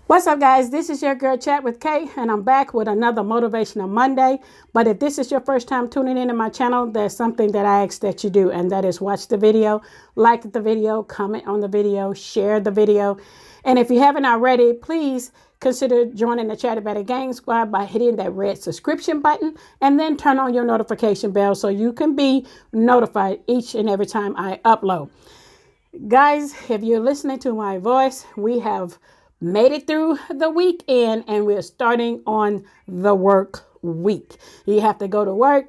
What's up, guys? This is your girl Chat with Kay, and I'm back with another Motivational Monday. But if this is your first time tuning into my channel, there's something that I ask that you do, and that is watch the video, like the video, comment on the video, share the video. And if you haven't already, please consider joining the Chat About It Gang Squad by hitting that red subscription button and then turn on your notification bell so you can be notified each and every time I upload. Guys, if you're listening to my voice, we have made it through the weekend and we're starting on the work week. You have to go to work.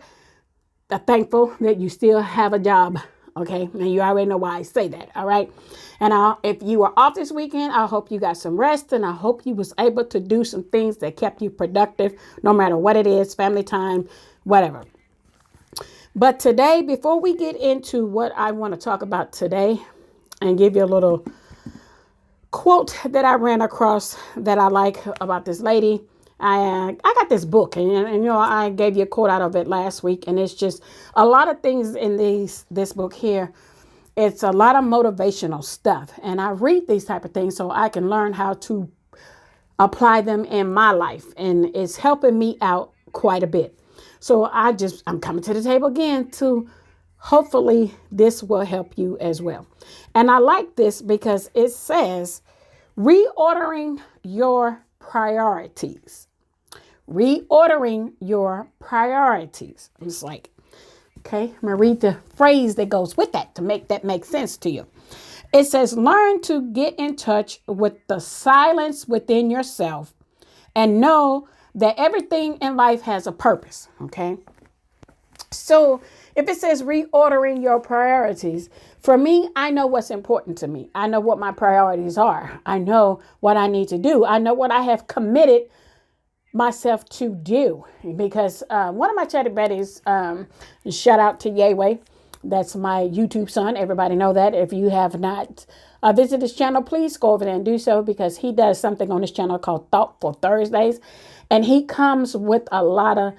I'm thankful that you still have a job. Okay. And you already know why I say that. All right. And if you were off this weekend, I hope you got some rest, and I hope you was able to do some things that kept you productive, no matter what it is, family time, whatever. But today, before we get into what I want to talk about today and give you a little quote that I ran across that I like about this lady. I got this book, and you know, I gave you a quote out of it last week, and it's just a lot of things in this book here. It's a lot of motivational stuff, and I read these type of things so I can learn how to apply them in my life, and it's helping me out quite a bit. So I'm coming to the table again to hopefully this will help you as well. And I like this because it says reordering your priorities. Reordering your priorities. It's like, okay, I'm going to read the phrase that goes with that to make that make sense to you. It says, learn to get in touch with the silence within yourself and know that everything in life has a purpose. Okay. So if it says reordering your priorities, for me, I know what's important to me. I know what my priorities are. I know what I need to do. I know what I have committed myself to do, because one of my chatty buddies, shout out to Yahweh. That's my YouTube son. Everybody know that. If you have not visited his channel, please go over there and do so, because he does something on his channel called Thoughtful Thursdays. And he comes with a lot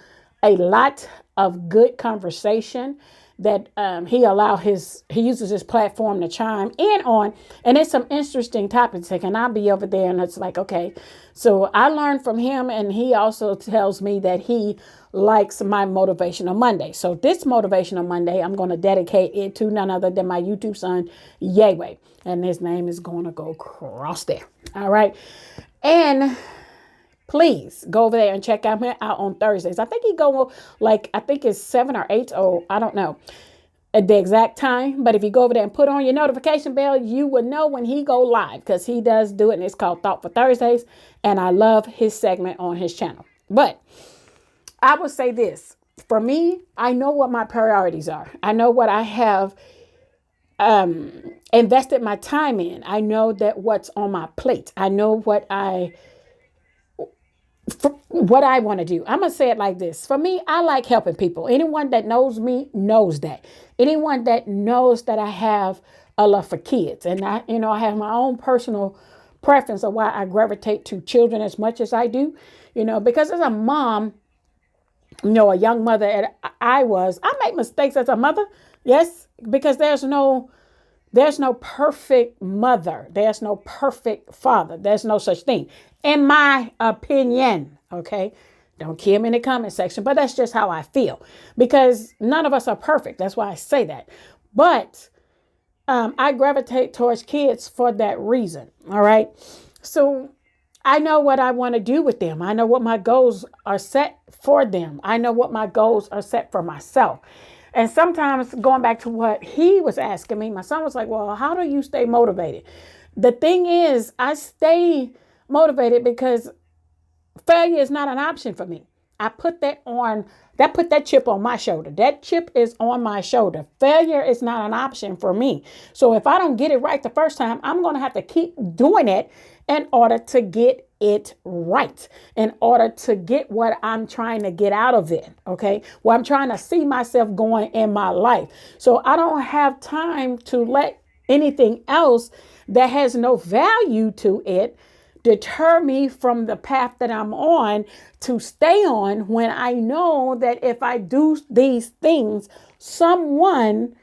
of good conversation that he uses his platform to chime in on. And it's some interesting topics. And I'll be over there and it's like, okay, so I learned from him, and he also tells me that he likes my Motivational Monday. So this Motivational Monday, I'm going to dedicate it to none other than my YouTube son, Yahweh. And his name is going to go across there. All right. And please go over there and check him out on Thursdays. I think he go I think it's 7 or 8, or I don't know at the exact time. But if you go over there and put on your notification bell, you will know when he go live, because he does do it, and it's called Thoughtful Thursdays. And I love his segment on his channel. But I would say this, for me, I know what my priorities are. I know what I have invested my time in. I know that what's on my plate. I know what I want to do. I'm going to say it like this. For me, I like helping people. Anyone that knows me knows that. Anyone that knows that I have a love for kids. And I have my own personal preference of why I gravitate to children as much as I do. Because as a mom, a young mother I make mistakes as a mother. Yes, because there's no perfect mother. There's no perfect father. There's no such thing, in my opinion. Okay. Don't kill me in the comment section, but that's just how I feel, because none of us are perfect. That's why I say that. But I gravitate towards kids for that reason. All right. So I know what I want to do with them. I know what my goals are set for them. I know what my goals are set for myself. And sometimes, going back to what he was asking me, my son was like, well, how do you stay motivated? The thing is, I stay motivated because failure is not an option for me. I put that chip on my shoulder. That chip is on my shoulder. Failure is not an option for me. So if I don't get it right the first time, I'm going to have to keep doing it in order to get it right, in order to get what I'm trying to get out of it. Okay. Well, I'm trying to see myself going in my life. So I don't have time to let anything else that has no value to it deter me from the path that I'm on to stay on, when I know that if I do these things, someone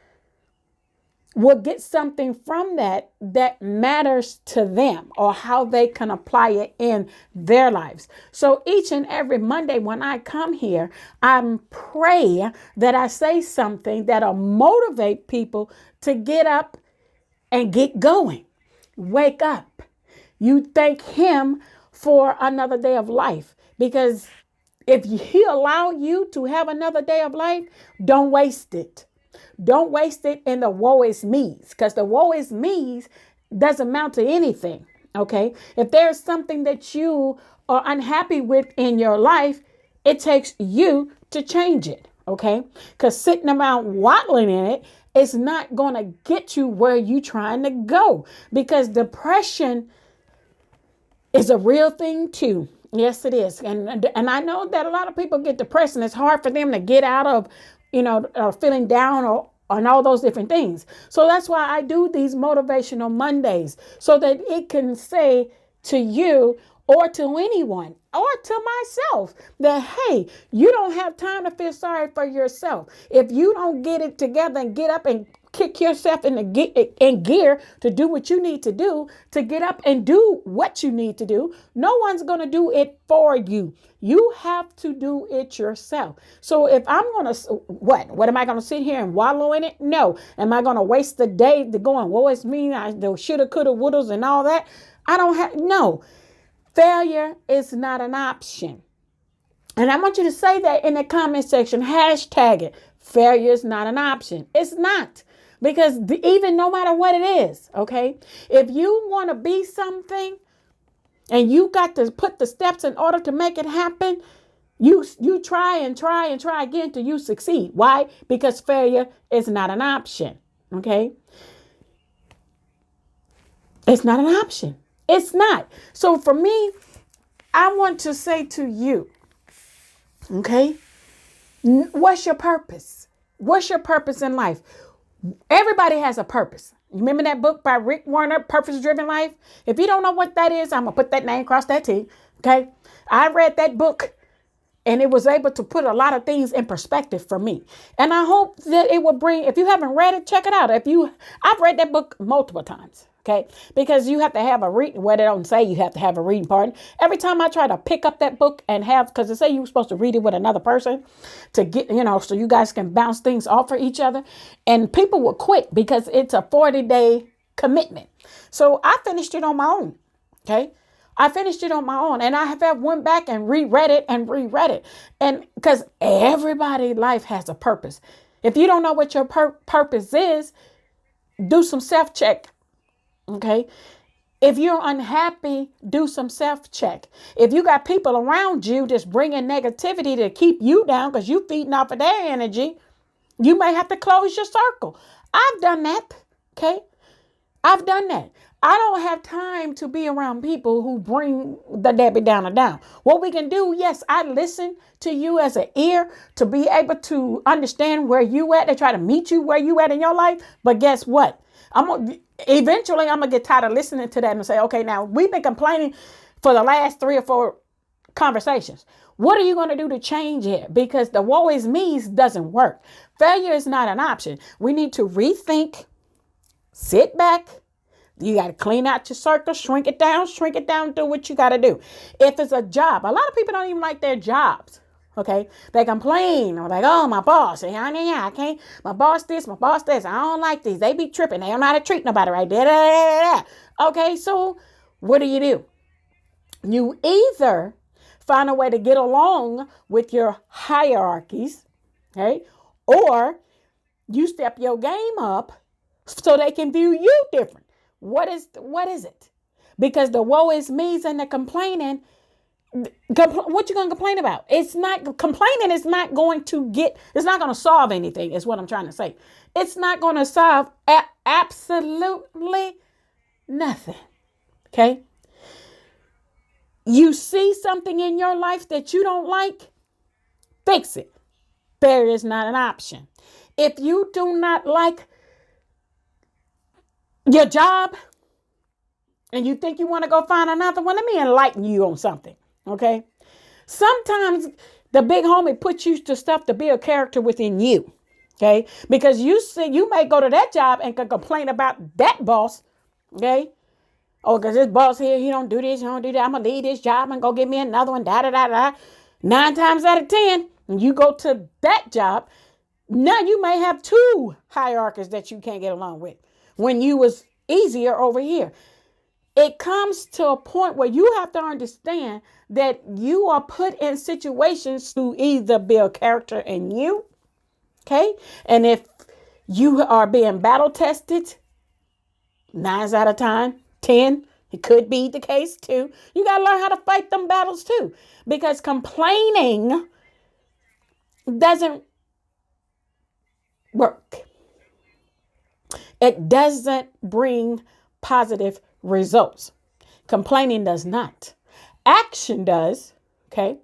will get something from that matters to them, or how they can apply it in their lives. So each and every Monday when I come here, I pray that I say something that'll motivate people to get up and get going. Wake up. You thank him for another day of life, because if he allow you to have another day of life, don't waste it. Don't waste it in the woe is me's, because the woe is me's doesn't amount to anything. Okay. If there's something that you are unhappy with in your life, it takes you to change it. Okay. Because sitting around waddling in it is not going to get you where you're trying to go, because depression is a real thing too. Yes, it is. And I know that a lot of people get depressed, and it's hard for them to get out of, feeling down or on all those different things. So that's why I do these motivational Mondays, so that it can say to you, or to anyone, or to myself, that, hey, you don't have time to feel sorry for yourself. If you don't get it together and get up and kick yourself in gear to do what you need to do, to get up and do what you need to do, no one's going to do it for you. You have to do it yourself. So if I'm going to, what am I going to sit here and wallow in it? No. Am I going to waste the day going, woe is me, the shoulda, coulda, wouldas and all that? I don't have, no. Failure is not an option. And I want you to say that in the comment section, hashtag it. Failure is not an option. It's not. Because even no matter what it is, okay, if you want to be something and you got to put the steps in order to make it happen, you try and try and try again till you succeed. Why? Because failure is not an option. Okay. It's not an option. It's not. So for me, I want to say to you, okay, what's your purpose? What's your purpose in life? Everybody has a purpose. You remember that book by Rick Warner, Purpose Driven Life? If you don't know what that is, I'm going to put that name across that T. Okay. I read that book, and it was able to put a lot of things in perspective for me. And I hope that it will bring, if you haven't read it, check it out. I've read that book multiple times. Okay. Because you have to have a reading, where they don't say you have to have a reading partner. Every time I try to pick up that book and because they say you're supposed to read it with another person to get, so you guys can bounce things off for each other. And people will quit because it's a 40-day commitment. So I finished it on my own. Okay. I finished it on my own, and I have went back and reread it. And because everybody's life has a purpose. If you don't know what your purpose is, do some self-check. Okay. If you're unhappy, do some self-check. If you got people around you just bringing negativity to keep you down because you're feeding off of their energy, you may have to close your circle. I've done that. Okay. I've done that. I don't have time to be around people who bring the Debbie Downer down. What we can do, yes, I listen to you as an ear to be able to understand where you at. They try to meet you where you at in your life. But guess what? Eventually I'm going to get tired of listening to that and say, okay, now we've been complaining for the last 3 or 4 conversations. What are you going to do to change it? Because the woe is me's doesn't work. Failure is not an option. We need to rethink, sit back. You got to clean out your circle, shrink it down, do what you got to do. If it's a job, a lot of people don't even like their jobs. Okay. They complain or like, oh, my boss, I can't, my boss this, I don't like these. They be tripping. They don't know how to treat nobody right there. Okay. So what do? You either find a way to get along with your hierarchies, okay, or you step your game up so they can view you different. What is it? Because the woe is me's and the complaining, what you going to complain about? Complaining is not going to solve anything, is what I'm trying to say. It's not going to solve absolutely nothing. Okay. You see something in your life that you don't like, fix it. There is not an option. If you do not like your job, and you think you want to go find another one, let me enlighten you on something. Okay. Sometimes the big homie puts you to stuff to build character within you. Okay. Because you see, you may go to that job and can complain about that boss. Okay. Oh, because this boss here, he don't do this, he don't do that. I'm going to leave this job and go get me another one. Da, da, da, da. 9 times out of 10, when you go to that job, now you may have 2 hierarchies that you can't get along with when you was easier over here. It comes to a point where you have to understand that you are put in situations to either build character in you. Okay. And if you are being battle tested, 9 out of 10, it could be the case too. You got to learn how to fight them battles too, because complaining doesn't work. It doesn't bring positive results. Complaining does not. Action does. Okay.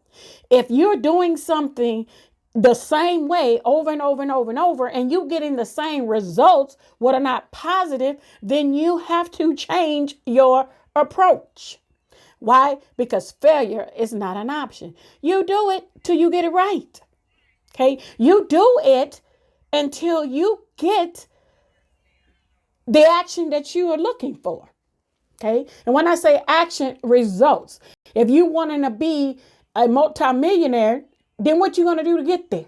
If you're doing something the same way over and over and over and over, and you getting the same results, what are not positive, then you have to change your approach. Why? Because failure is not an option. You do it till you get it right. Okay. You do it until you get the action that you are looking for. Okay. And when I say action, results. If you wanting to be a multimillionaire, then what you going to do to get there?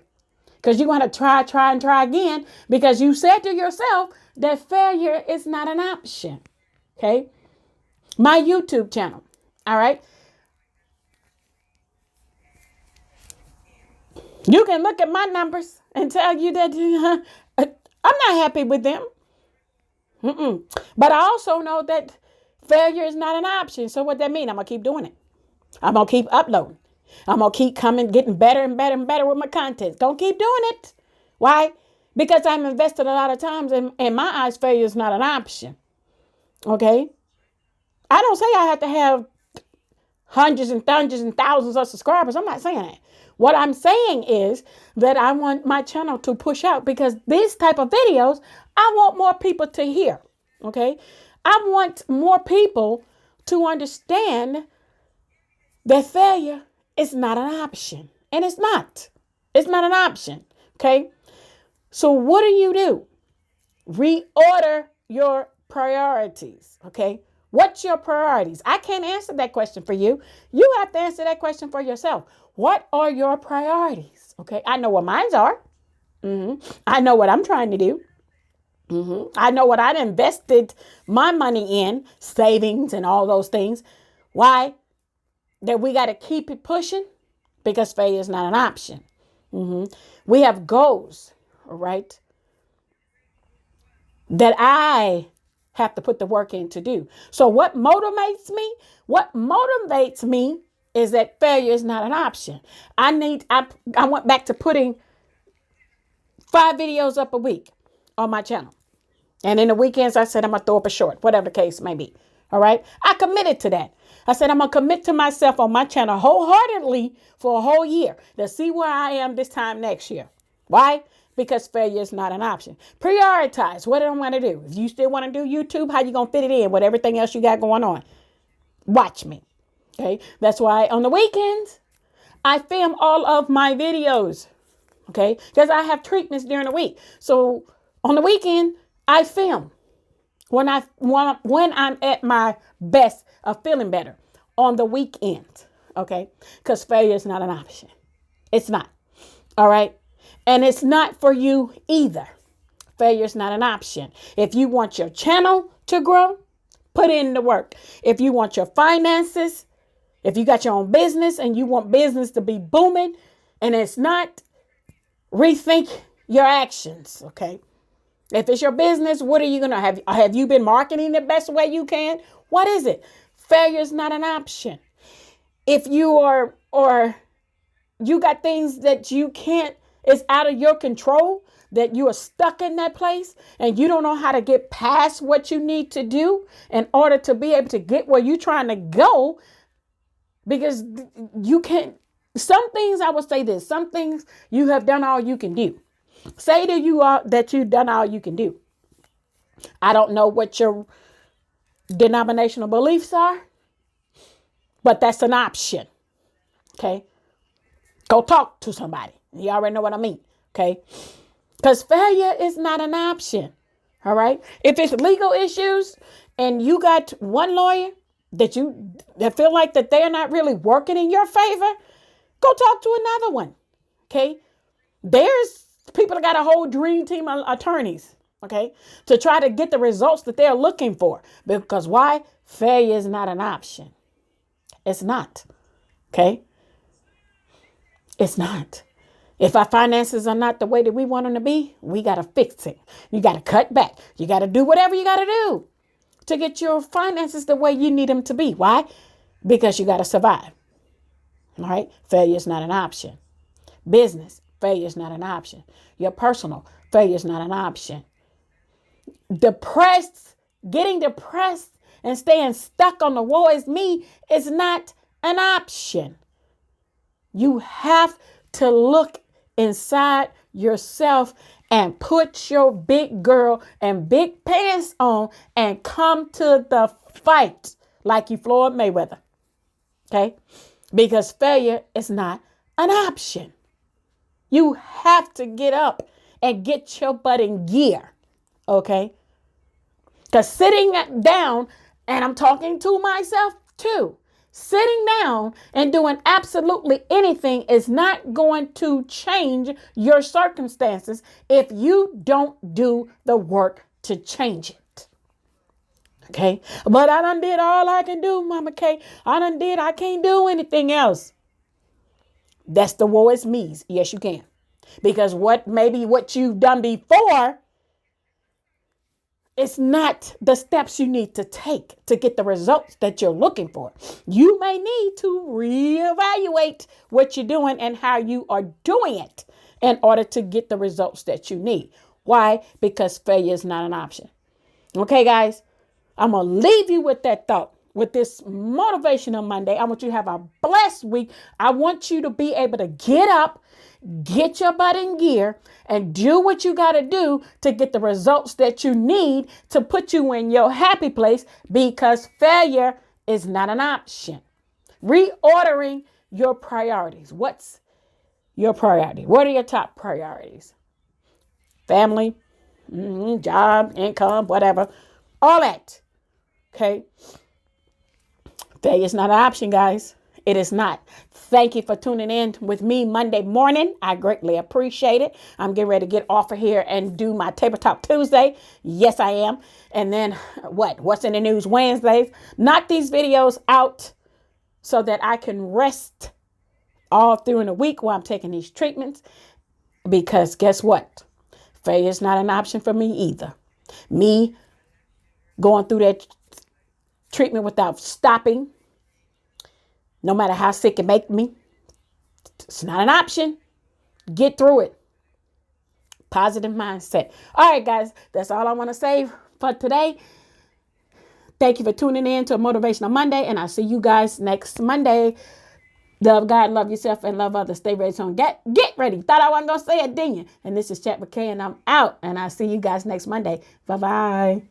Because you're going to try again, because you said to yourself that failure is not an option. Okay. My YouTube channel. All right. You can look at my numbers and tell you that I'm not happy with them. But I also know that failure is not an option. So what that mean? I'm going to keep doing it. I'm going to keep uploading. I'm going to keep getting better and better and better with my content. Don't keep doing it. Why? Because I'm invested a lot of times, in my eyes, failure is not an option. Okay. I don't say I have to have hundreds and hundreds and thousands of subscribers. I'm not saying that. What I'm saying is that I want my channel to push out, because these type of videos, I want more people to hear. Okay. I want more people to understand that failure is not an option. And it's not. It's not an option. Okay. So what do? Reorder your priorities. Okay. What's your priorities? I can't answer that question for you. You have to answer that question for yourself. What are your priorities? Okay. I know what mine are. I know what I'm trying to do. I know what I invested my money in, savings and all those things. Why? That we got to keep it pushing, because failure is not an option. We have goals, all right, that I have to put the work in to do. So what motivates me? What motivates me is that failure is not an option. I went back to putting 5 videos up a week on my channel. And in the weekends, I said, I'm going to throw up a short, whatever the case may be. All right. I committed to that. I said, I'm going to commit to myself on my channel wholeheartedly for a whole year to see where I am this time next year. Why? Because failure is not an option. Prioritize. What do I want to do? If you still want to do YouTube, how you going to fit it in with everything else you got going on? Watch me. Okay. That's why on the weekends, I film all of my videos. Okay. Because I have treatments during the week. So on the weekend, I film when I'm at my best of feeling better on the weekend. Okay. Because failure is not an option. It's not. All right. And it's not for you either. Failure is not an option. If you want your channel to grow, put in the work. If you want your finances, if you got your own business and you want business to be booming and it's not, rethink your actions. Okay. If it's your business, what are you going to have? Have you been marketing the best way you can? What is it? Failure is not an option. If you are, or you got things that you can't, it's out of your control, that you are stuck in that place and you don't know how to get past what you need to do in order to be able to get where you're trying to go, because you can't. Some things, I would say this, some things you have done all you can do. Say to you that you've done all you can do. I don't know what your denominational beliefs are, but that's an option. Okay. Go talk to somebody. You already know what I mean. Okay. Because failure is not an option. All right. If it's legal issues and you got one lawyer that feel like that they're not really working in your favor, go talk to another one. Okay. There's people that got a whole dream team of attorneys. Okay. To try to get the results that they're looking for. Because why? Failure is not an option. It's not. Okay. It's not. If our finances are not the way that we want them to be, we got to fix it. You got to cut back. You got to do whatever you got to do to get your finances the way you need them to be. Why? Because you got to survive. All right. Failure is not an option. Business, failure is not an option. Your personal, failure is not an option. Getting depressed and staying stuck on the woe is me is not an option. You have to look inside yourself and put your big girl and big pants on and come to the fight like you Floyd Mayweather. Okay? Because failure is not an option. You have to get up and get your butt in gear. Okay? Because sitting down, and I'm talking to myself too, sitting down and doing absolutely anything is not going to change your circumstances if you don't do the work to change it. Okay? But I done did all I can do, Mama K. I can't do anything else. That's the woe is me's. Yes, you can. Because what you've done before, it's not the steps you need to take to get the results that you're looking for. You may need to reevaluate what you're doing and how you are doing it in order to get the results that you need. Why? Because failure is not an option. Okay, guys, I'm going to leave you with that thought. With this Motivational Monday, I want you to have a blessed week. I want you to be able to get up, get your butt in gear, and do what you got to do to get the results that you need to put you in your happy place, because failure is not an option. Reordering your priorities. What's your priority? What are your top priorities? Family, job, income, whatever, all that. Okay. Failure is not an option, guys. It is not. Thank you for tuning in with me Monday morning. I greatly appreciate it. I'm getting ready to get off of here and do my Table Talk Tuesday. Yes, I am. And then what's in the news Wednesdays. Knock these videos out so that I can rest all through in the week while I'm taking these treatments. Because guess what? Failure is not an option for me either. Me going through that treatment without stopping, no matter how sick it make me, it's not an option. Get through it. Positive mindset. All right, guys, that's all I want to say for today. Thank you for tuning in to a Motivational Monday, and I'll see you guys next Monday. Love God, love yourself, and love others. Stay ready. So get ready. Thought I wasn't going to say it, didn't you? And this is Chat with Kay, and I'm out, and I'll see you guys next Monday. Bye-bye.